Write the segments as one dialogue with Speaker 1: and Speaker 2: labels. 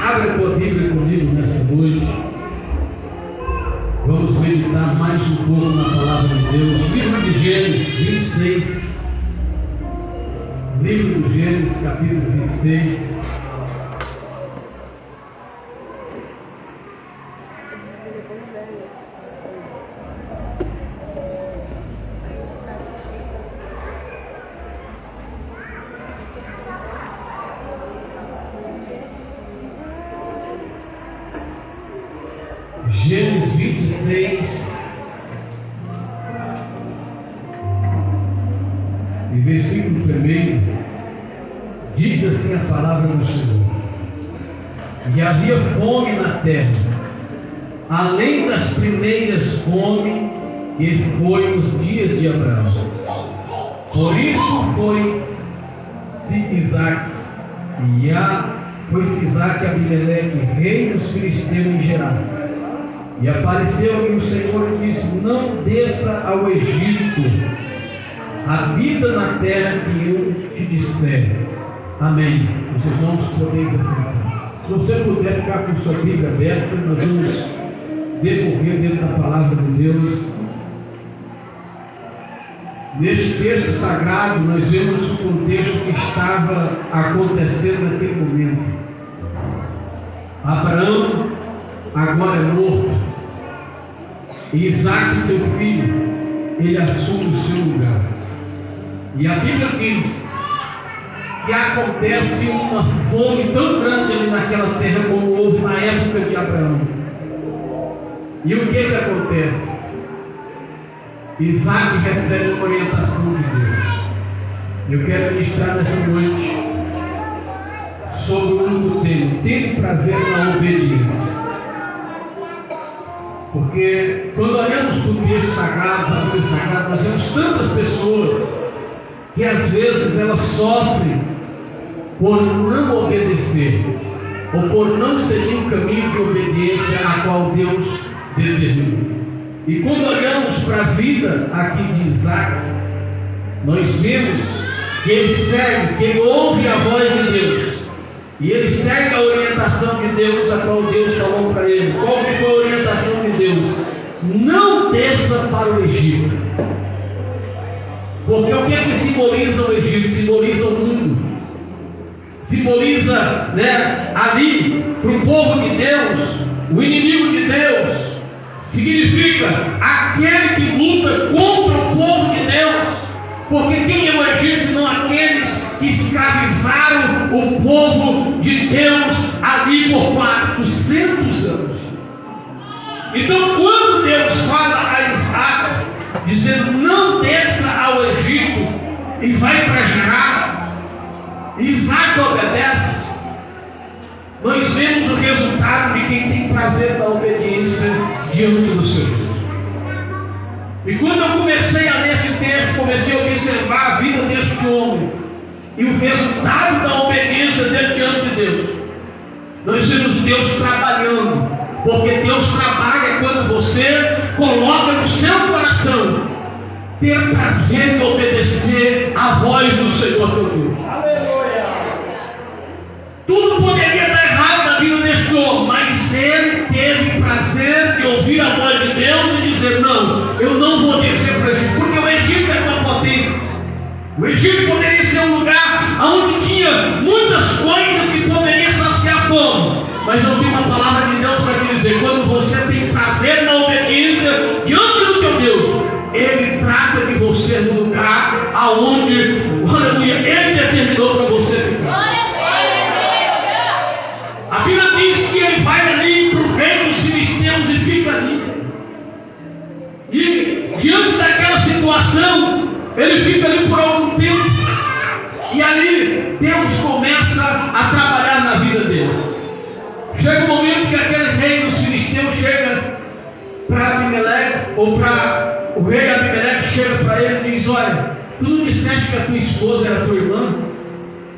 Speaker 1: Abra a tua Bíblia comigo nessa noite. Vamos meditar mais um pouco na palavra de Deus. Livro de Gênesis 26. Livro de Gênesis, capítulo 26. Gênesis 26, e versículo 1, diz assim a palavra do Senhor: e havia fome na terra, além das primeiras fomes que foi nos dias de Abraão. Por isso foi-se Isaque e Abimeleque, rei dos filisteus em Gerar. E apareceu-lhe o Senhor e disse: não desça ao Egito, habita na terra que eu te disser. Amém. Os irmãos podem assentar. Se você puder ficar com sua Bíblia aberta, nós vamos decorrer dentro da palavra de Deus. Neste texto sagrado, nós vemos o contexto que estava acontecendo naquele momento. Abraão agora é morto. E Isaque, seu filho, ele assume o seu lugar. E a Bíblia diz que acontece uma fome tão grande ali naquela terra como houve na época de Abraão. E o que acontece? Isaque recebe uma orientação de Deus. Eu quero ministrar nessa noite sobre o único tema: ter prazer na obediência. Porque quando olhamos para o texto sagrado, para a Bíblia sagrada, nós vemos tantas pessoas que às vezes elas sofrem por não obedecer, ou por não seguir o caminho de obediência a qual Deus determinou. E quando olhamos para a vida aqui de Isaque, nós vemos que ele segue, que ele ouve a voz de Deus. E ele segue a orientação de Deus, a qual Deus falou para ele. Qual que foi a orientação de Deus? Não desça para o Egito. Porque o que é que simboliza o Egito? Simboliza o mundo. Simboliza, ali, para o povo de Deus, o inimigo de Deus. Significa aquele que luta contra o povo de Deus. Porque quem é o Egito senão aqueles que escravizaram o povo de Deus ali por 400 anos. Então, quando Deus fala a Isaque, dizendo: não desça ao Egito e vai para Gerar, e Isaque obedece, nós vemos o resultado de quem tem prazer na obediência diante do Senhor. E quando eu comecei a ler esse texto, comecei a observar a vida deste homem e o resultado da obediência dele diante de Deus, nós vemos Deus trabalhando. Porque Deus trabalha quando você coloca no seu coração ter prazer em obedecer a voz do Senhor teu Deus. Aleluia! Tudo poderia estar errado na vida deste homem, mas ele teve prazer de ouvir a voz de Deus e dizer: não, eu não vou descer para o Egito, porque o Egito é uma potência. O Egito poderia ser um lugar onde tinha muitas coisas que poderiam saciar a fome. Mas eu tenho uma palavra de Deus para te dizer: quando você tem prazer na obediência diante do teu Deus, Ele trata de você no lugar aonde, aleluia, Ele determinou para você ficar. A Bíblia diz que ele vai ali para o reino dos filisteus e fica ali. E diante daquela situação, ele fica ali por algum tempo. E ali Deus começa a trabalhar na vida dele. Chega um momento que aquele rei dos filisteus chega para Abimeleque, ou para o rei Abimeleque, chega para ele e diz: olha, tu não disseste que a tua esposa era tua irmã?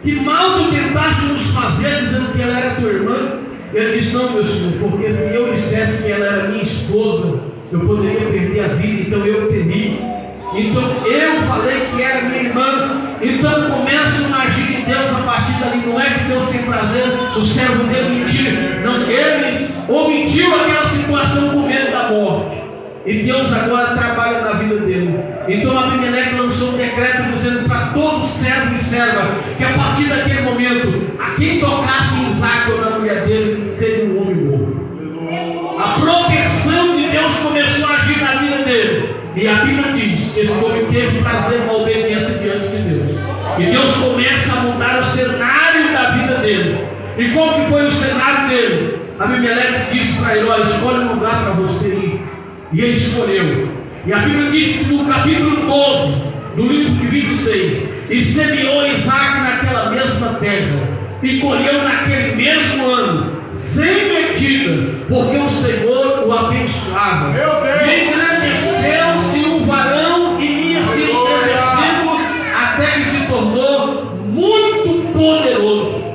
Speaker 1: Que mal tu tentaste nos fazer dizendo que ela era tua irmã? Ele diz: não, meu senhor, porque se eu dissesse que ela era minha esposa, eu poderia perder a vida, então eu temi. Então eu falei que era minha irmã. Então começa a agir em Deus a partir dali. Não é que Deus tem prazer o servo dele mentir, omitiu aquela situação com medo da morte. E Deus agora trabalha na vida dele. Então Abimeleque lançou um decreto dizendo para todo servo e serva que a partir daquele momento, a quem tocasse em Isaac ou na mulher dele, seria um homem morto. A proteção de Deus começou a agir na vida dele. E a Bíblia diz que esse homem teve prazer na obediência diante de Deus. E Deus começa a mudar o cenário da vida dele. E qual que foi o cenário dele? Abimeleque disse para ele: olha, escolhe um lugar para você ir. E ele escolheu. E a Bíblia diz que no capítulo 12, do livro de 26, e semeou Isaac naquela mesma terra, e colheu naquele mesmo ano, sem medida, porque o Senhor o abençoava. E engrandeceu-se o varão e ia se engrandecendo até que se tornou muito poderoso.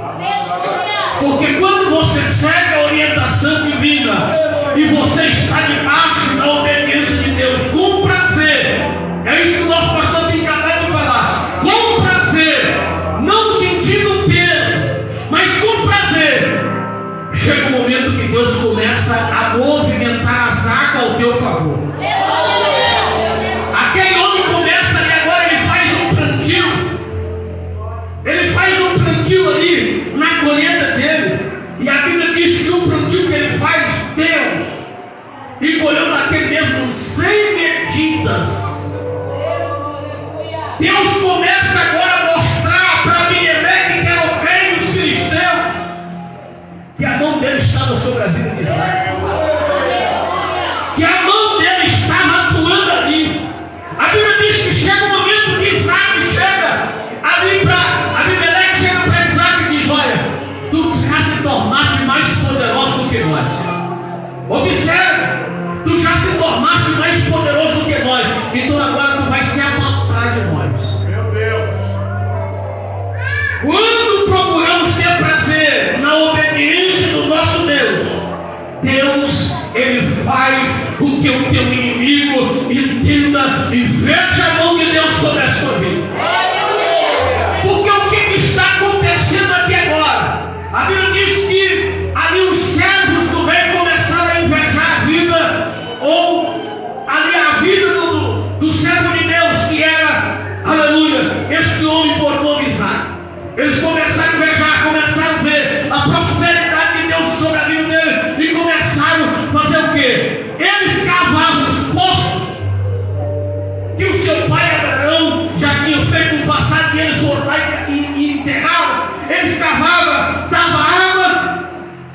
Speaker 1: Porque quando você segue a orientação divina e você está debaixo da obediência de Deus com prazer, é isso que o nosso pastor tem acabado de falar, com prazer, não sentindo peso, mas com prazer, chega um momento que Deus começa a movimentar as águas ao teu favor. Aquele homem começa ali agora, ele faz um plantio. Ele faz um plantio ali na colheita dele. E a Bíblia diz que o plantio que ele faz, Deus, e colheu naquele mesmo sem medidas. Deus começa agora a mostrar para Abimeleque, que era o rei dos filisteus, que a mão dele estava sobre a vida de Isaac. Que a mão dele estava atuando ali. A Bíblia diz que chega um momento que Isaac chega ali para Abimeleque, chega para Isaac e diz: olha, tu já se tornaste mais poderoso do que nós. Observe, tu já se tornaste mais poderoso do que nós. Então agora tu vai se apartar de nós. Meu Deus. Quando procuramos ter prazer na obediência do nosso Deus, Deus, Ele faz o que o teu inimigo entenda e veja a mão de Deus sobre a sua vida. Porque o que está acontecendo aqui agora? A Bíblia diz que ali os servos do rei começaram a invejar a vida, ou ali a vida do servo de Deus, que era, aleluia, este homem por nome Isaac. Eles começaram a invejar, começaram a ver a prosperidade de Deus sobre a vida dele, e começaram a fazer o quê? Eles cavavam os poços que o seu pai Abraão já tinha feito no passado, e eles foram lá e enterraram. Eles cavavam, davam água,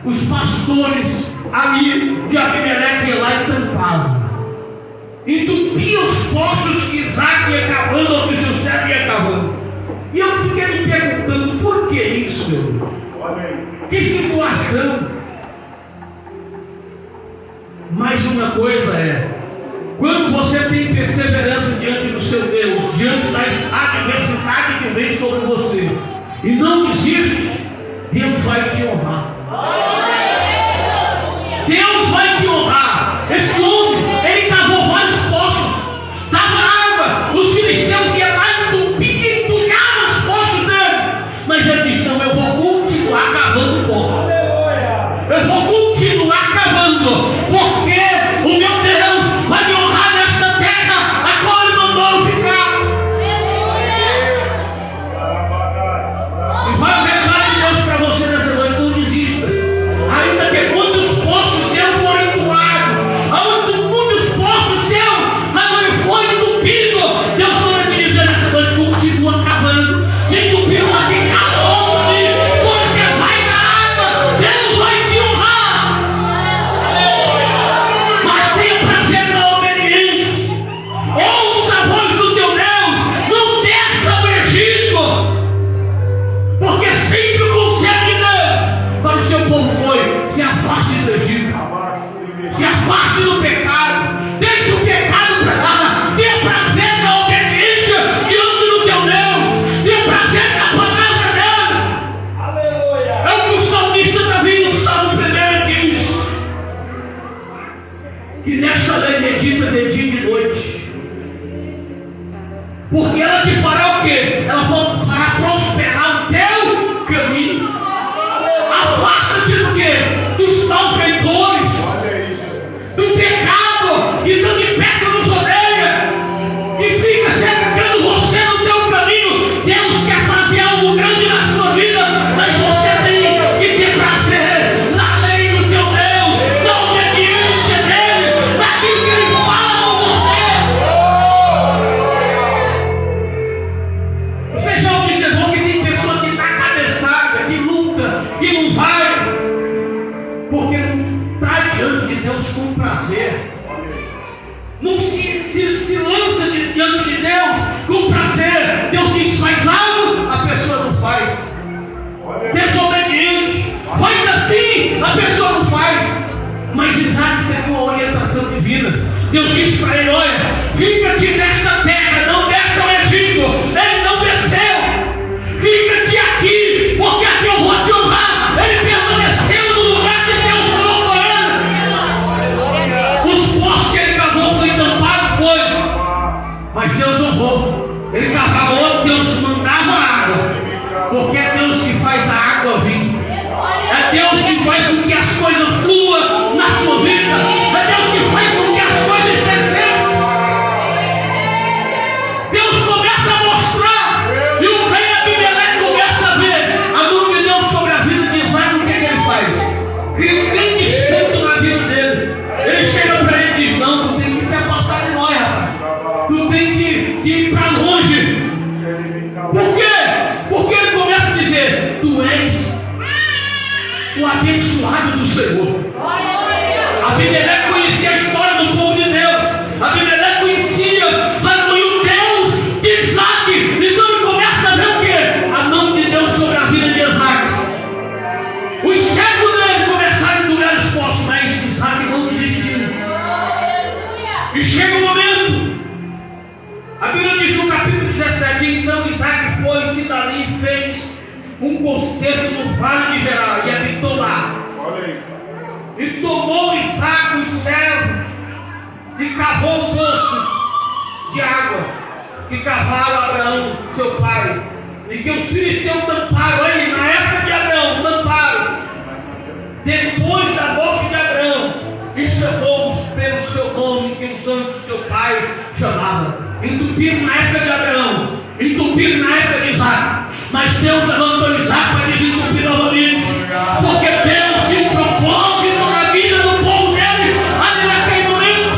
Speaker 1: os pastores ali de Abimeleque iam lá e tampavam, entupiam os poços que Isaac ia cavando, ou que o seu servo ia cavando. E eu fiquei me perguntando: por que isso, meu irmão? Que situação! Mas uma coisa é, quando você tem perseverança diante do seu Deus, diante da adversidade que vem sobre você, e não desiste, Deus vai te honrar. Deus vai te honrar. Este homem, ele cavou vários poços, dava água, os filisteus iam lá e entulhavam os poços dele. Mas ele disse: não, eu vou continuar cavando poços. Eu vou continuar cavando, porque o meu Deus vai me honrar nesta terra a qual Ele mandou ficar. E vai o recado de Deus para você nessa noite: não desista. Ainda que muitos poços seus forem entulados, ainda muitos poços seus agora foi entupido, Deus vai te dizer nessa noite: continua cavando. Se entupiu lá, tem cada outro ali, porque vai na água, Deus vai te honrar. Mas tenha prazer na obediência. Ouça a voz do teu Deus. Não desça ao Egito, porque sempre o conselho de Deus para o seu povo foi: se afaste do Egito, se afaste do pecado, deixe o pecado para lá, tenha prazer na obediência diante do teu Deus, tenha prazer na palavra dele. É o que o salmista Davi, no Salmo 1, diz: que nesta lei medita de dia e de noite, porque ela te fará o quê? Ela fará prosperar o teu caminho. Afasta-te do quê? Dos malfeitores, a pessoa não faz. Mas Isaac seguiu a orientação divina. Deus disse para ele: olha, fica-te nesta terra, não desce ao Egito. Ele não desceu. Fica-te aqui, porque aqui eu vou te honrar. Ele permaneceu no lugar que Deus colocou ele. Os poços que ele cavou foi tampado, foi. Mas Deus honrou. Ele cavava outro, Deus mandava água. Porque é Deus que faz a água vir. É Deus que faz com que as coisas fluam na sua vida. É Deus que faz com que as coisas desçam. Deus começa a mostrar. E o rei Abimeleque começa a ver a mão de Deus sobre a vida de Isaac. O que ele faz? Cria um grande espanto na vida dele. Ele chega para ele e diz: não, tu tem que se apartar de nós, rapaz. Tu tem que ir para longe. Por quê? Porque ele começa a dizer: tu és o abençoado do Senhor. Abimeleque conhecia a história do povo de Deus. Abimeleque conhecia o Deus de Isaac. Então ele começa a ver o quê? A mão de Deus sobre a vida de Isaac. Os servos dele começaram a engolir os poços, mas Isaac não desistiu. E chega o momento. A Bíblia diz no capítulo 17: então Isaac foi-se dali e fez um concerto no vale de Gerar, e habitou lá. E tomou Isaac os servos e cavou um poço de água que cavaram Abraão, seu pai, e que os filisteus tamparam. Aí, na época de Abraão, tamparam depois da morte de Abraão, e chamou-os pelo seu nome que os anjos do seu pai chamavam. Entupiram na época de Abraão, entupiram na época de Isaac, mas Deus levantou Isaac para desentupir novamente, porque Deus tinha um propósito na vida do povo dele ali naquele momento.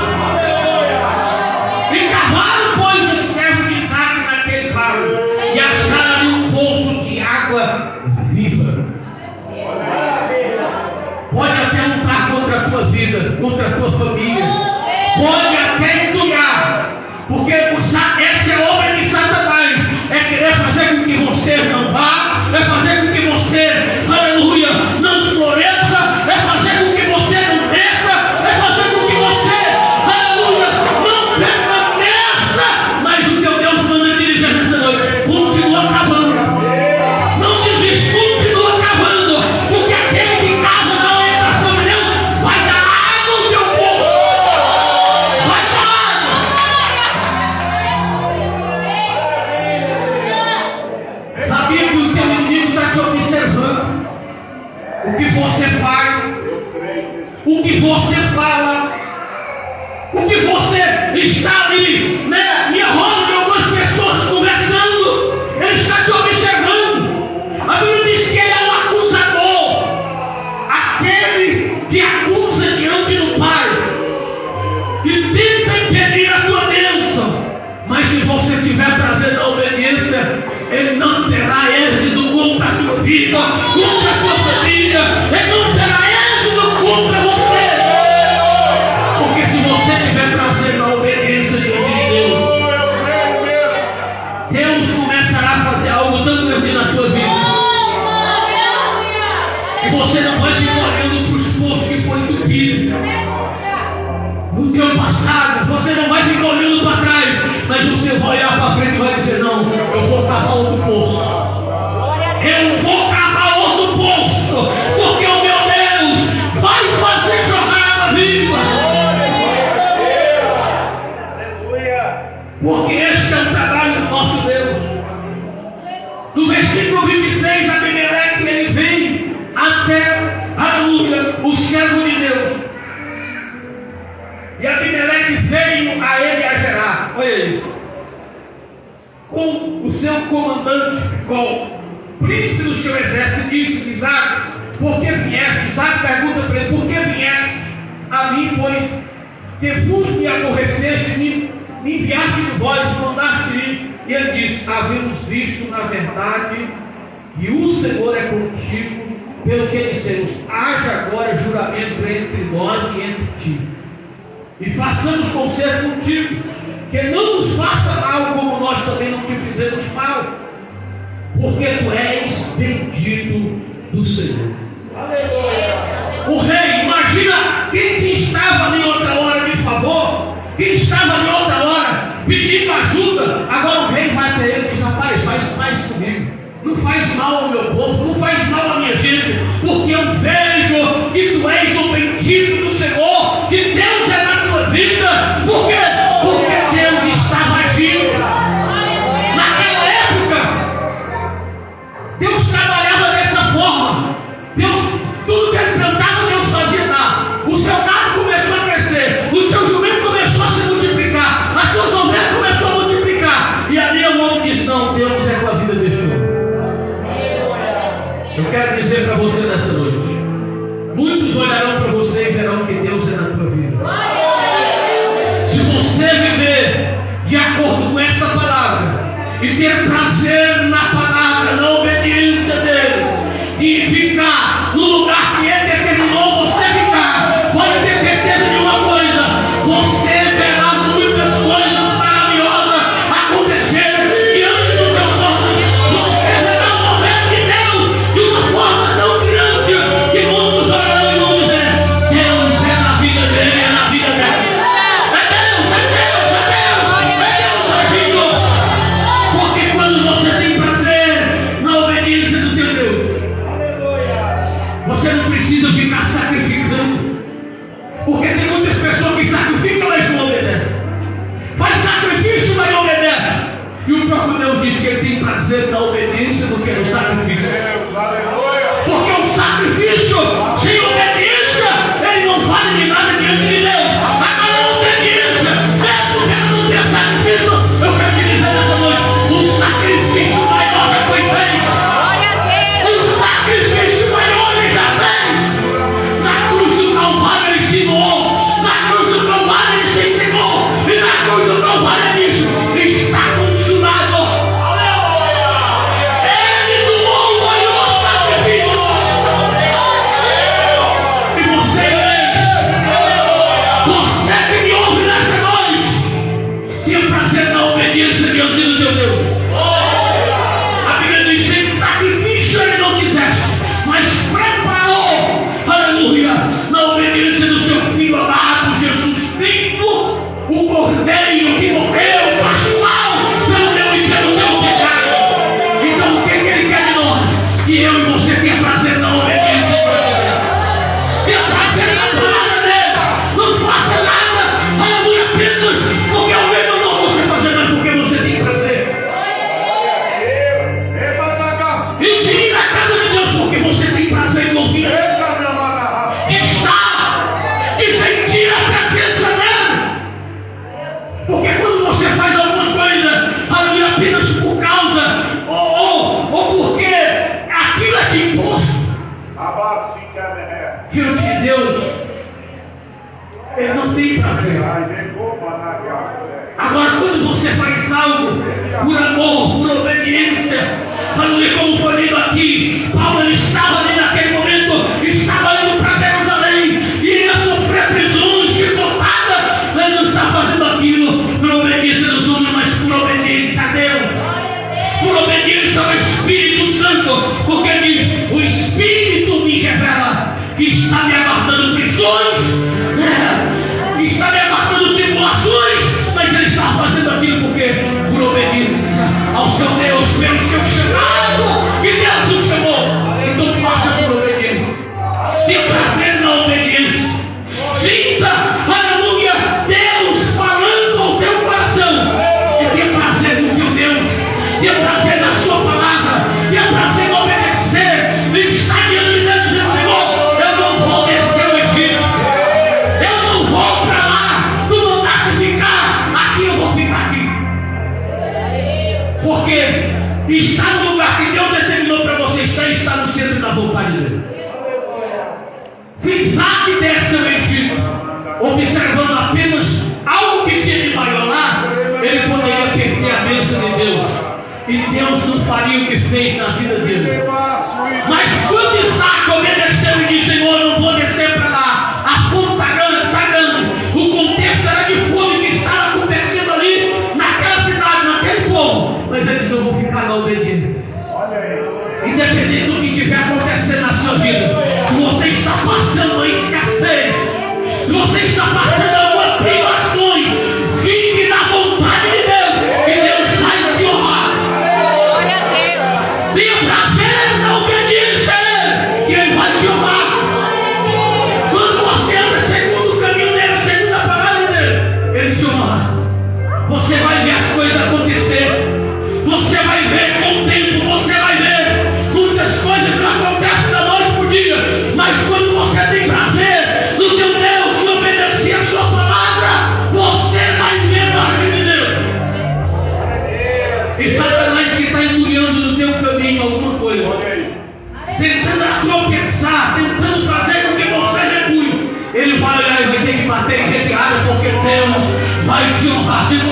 Speaker 1: E cavaram, pois, os servos de Isaac naquele vale e acharam um poço de água viva. Pode até lutar contra a tua vida, contra a tua família, pode até entulhar, porque essa é a obra de Satanás. É querer fazer com que você não vá, é fazer com que você, aleluia, não floresça, é fazer com que você não desça, é fazer com que você, aleluia, não permaneça. Mas o teu Deus manda te dizer nessa noite: continua cavando, não desiste, continua cavando, porque aquele que cava na orientação de Deus vai dar água ao teu poço, vai dar água. Sabia que o teu inimigo está te observando? O que você faz, o que você fala, o que você está ali, né? Me rola de algumas pessoas conversando, ele está te observando. A Bíblia diz que ele é o acusador, aquele que acusa diante do Pai, que tenta impedir a tua bênção. Mas se você tiver prazer na obediência, ele não terá êxito contra a tua vida, contra a tua família. Ele não terá êxito contra você. Porque se você tiver prazer na obediência diante de Deus, Deus começará a fazer algo tão grande na tua vida. E você não vai ficar olhando para os poços que foi entupido no teu passado. Você não vai ficar olhando para trás, mas você vai olhar para frente e vai dizer: não, eu vou cavar outro poço. Eu vou cavar outro poço, porque o meu Deus vai fazer jorrar água viva. Porque este é o trabalho do nosso Deus. No versículo 26, Abimeleque, ele vem até, aleluia, o servo de Deus. E Abimeleque veio a ele a Gerar. Olha aí. Com o seu comandante Ficol, príncipe do seu exército, disse: Isaac, por que vieste? Isaac pergunta para ele: por que vieste a mim, pois que vos me aborreceste, me enviaste de vós, me mandaste ir? E ele diz: havemos visto, na verdade, que o Senhor é contigo, pelo que dissemos: haja agora juramento entre nós e entre ti, e façamos concerto contigo, que não nos faça mal, como nós também não te fizemos mal, porque tu és bendito do Senhor. Aleluia! quem que estava em outra hora de favor, quem estava em outra hora pedindo ajuda, agora o rei vai até ele e diz: rapaz, faz comigo, não faz mal ao meu povo, não faz mal à minha gente, porque eu vejo que tu és o bendito do Senhor, que Deus é na tua vida. Por quê? Porque Deus estava agindo. Naquela época, Deus trabalhava dessa forma. Deus, tudo que ele plantava, Deus fazia dar. O seu gado começou a crescer, o seu jumento começou a se multiplicar, as suas ovelhas começaram a multiplicar. E ali o homem disse: não, Deus é com a vida deste homem. Eu quero dizer para você nessa noite: muitos olharão para você e verão que Deus é na tua vida. Se você viver de acordo com esta palavra e ter prazer na palavra, na obediência dele, de ficar no lugar que ele determinou você ficar, pode ter certeza de uma coisa: você verá muitas coisas maravilhosas acontecer diante dos teus olhos. Você verá o mover de Deus de uma forma tão grande que muitos olharão e vão dizer: Deus é na vida dele, é na vida dele. É Deus, é Deus, é Deus, é Deus agindo. Porque quando você tem prazer na obediência do teu Deus, você não precisa ficar sacrificando. Porque tem muitas pessoas que sacrificam, mas não obedecem. Faz sacrifício, mas não obedece. E o próprio Deus diz que ele tem prazer na obediência do que no sacrifício. Porque o sacrifício sem obediência, ele não vale de nada diante de Deus. Agora a obediência, mesmo que ela não tenha sacrifício, eu quero te dizer nessa noite: o sacrifício maior já foi feito. O sacrifício maior ele já fez. Na cruz do Calvário ele se doou, na cruz do Calvário ele se entregou, e na cruz do Calvário ele disse: está consumado. Ele doou o maior sacrifício. E você que me ouve nessa noite, tenha prazer na obediência diante do teu Deus. A Bíblia diz: sem sacrifício ele não quiseste, mas preparou, aleluia, na obediência do seu Filho amado Jesus Cristo, o Cordeiro que morreu, pascual, pelo meu e pelo teu pecado. Então o que ele quer de nós? Que eu e você tenha prazer na obediência dele, tenha prazer na palavra dele. Não faça nada, aleluia, apenas porque alguém mandou você fazer, mas porque você tem prazer. E vir na casa de Deus porque você tem prazer em ouvir, estar e sentir a presença dele. Porque quando você faz alguma coisa, aleluia, apenas por causa ou porque aquilo é de imposto, diante de Deus ele não tem prazer. Agora, quando você faz algo por amor, por obediência, aleluia, como foi lido aqui, Paulo estava ali naquele momento, estava indo para Jerusalém e ia sofrer prisões, chicotada. Ele não está fazendo aquilo por obediência dos homens, mas por obediência a Deus, por obediência ao Espírito Santo, porque ele diz: o Espírito me revela que está me aguardando prisões, que está me aguardando tribulações, mas ele está fazendo aquilo porque por obediência ao seu Deus, pelo seu chamado, que Deus o chamou. Então faça por obediência, tenha prazer na obediência, sinta, aleluia, Deus falando ao teu coração, e tenha prazer no teu Deus, tenha prazer na sua palavra, tenha prazer em obedecer, e estar diante de Deus dizendo: Senhor, eu não vou descer ao Egito, eu não vou para lá, tu mandaste ficar aqui, eu vou ficar aqui. Porque está no lugar que Deus determinou para você estar, e está no centro da vontade dele. Se Isaac desce ao Egito, observando apenas algo que tinha de maior lá, ele poderia perder a bênção de Deus, e Deus não faria o que fez na vida dele. Mas quando Isaac obedeceu e disse: Senhor, eu não vou descer para lá, a fome está grande, está grande. O contexto era de fome que estava acontecendo ali, naquela cidade, naquele povo. Mas ele disse: eu vou ficar na obediência. Independente do que estiver acontecendo na sua vida, se você está passando a escassez, você vai ver as coisas acontecer. Você vai ver com o tempo, você vai ver. Muitas coisas não acontecem da noite para o dia, mas quando você tem prazer no teu Deus, que obedecer a sua palavra, você vai ver a ação de Deus. E Satanás que está entulhando no teu caminho alguma coisa, tentando tropeçar, tentando fazer com que você recue, ele vai olhar e vai ter que bater em esse área, porque Deus vai te honrar.